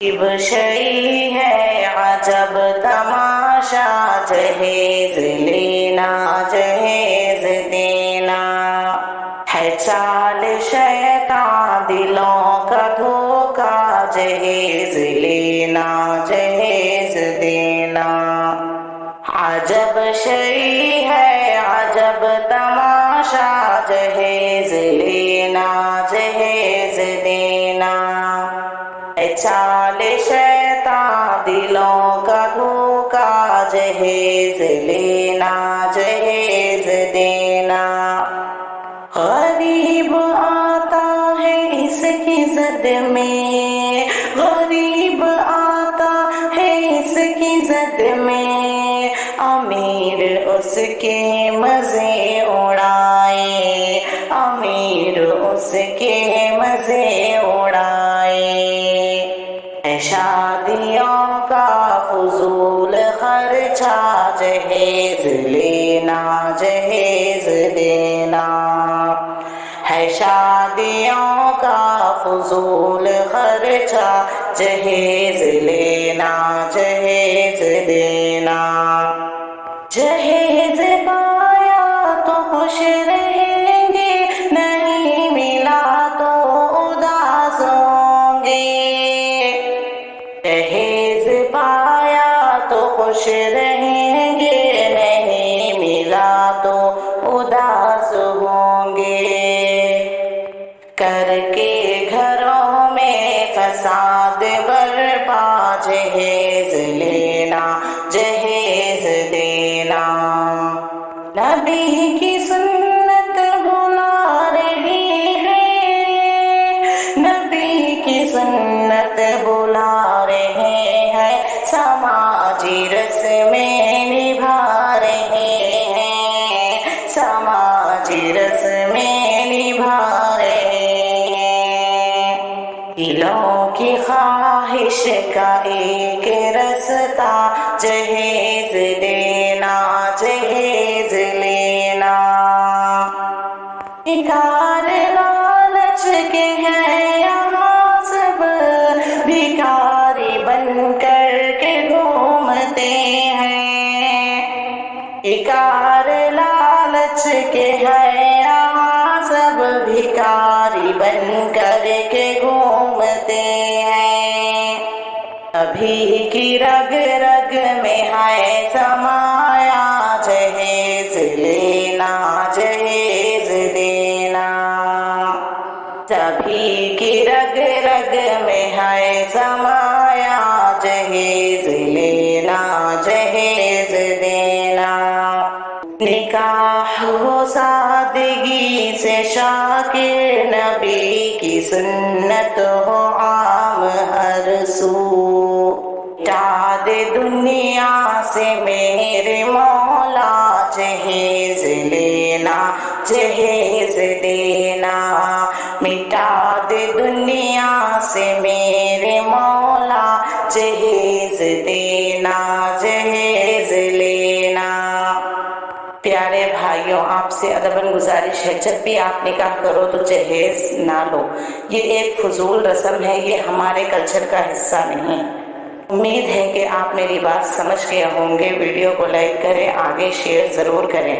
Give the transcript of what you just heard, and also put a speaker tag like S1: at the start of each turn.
S1: عجیب شئی ہے عجب تماشا، جہیز لینا جہیز دینا، ہے چال شیطان دلوں کا دھوکا، جہیز لینا جہیز دینا۔ عجب شئی ہے عجب تماشا، جہیز لینا جہیز دینا، چال شیطان دلوں کا دھوکا، جہیز لینا جہیز دینا۔ غریب آتا ہے اس کی زد میں، غریب آتا ہے اس کی زد میں، امیر اس کے مزے اڑائے، امیر اس کے مزے اڑائے۔ شادیوں کا فضول خرچہ، جہیز لینا جہیز دینا، ہے شادیوں کا فضول خرچہ، جہیز لینا جہیز دینا۔ جہیز پایا تو خوش رہیں گے، نہیں ملا تو اداس ہوں گے، جہیز پایا تو خوش رہیں گے، نہیں ملا تو اداس ہوں گے۔ کر کے گھروں میں فساد برپا، جہیز لینا جہیز دینا۔ نبی کی سنت بلا رہی ہے، نبی کی سنت بلا رہے ہیں، سماجی رسمیں نبھا رہے ہیں، سماجی رسمیں نبھا رہے ہیں۔ دلوں کی خواہش کا ایک رستہ، جہیز دینا جہیز لینا۔ بھکار لالچ کے ہیں یہاں سب، بھکاری بن کر کے گھومتے ہیں، بھکار لالچ کے ہیں یہاں سب، بھکاری بن کر کے گھومتے ہیں۔ ابھی کی رگ رگ میں ہے سمایا، جہیز لینا جہیز دینا، سبھی کی رگ رگ میں ہے سمایا، جہیز لینا جہیز دینا۔ نکاح ہو سادگی سے شاکر، نبی کی سنت ہو عام ہر سو، مٹا دے دنیا سے میرے مولا، جہیز لینا جہیز دینا، مٹا دے دنیا سے میرے مولا، جہیز دینا جہیز لینا۔ پیارے بھائیوں، آپ سے ادباً گزارش ہے، جب بھی آپ نکاح کرو تو جہیز نہ لو، یہ ایک فضول رسم ہے، یہ ہمارے کلچر کا حصہ نہیں۔ امید ہے کہ آپ میری بات سمجھ گئے ہوں گے۔ ویڈیو کو لائک کریں، آگے شیئر ضرور کریں۔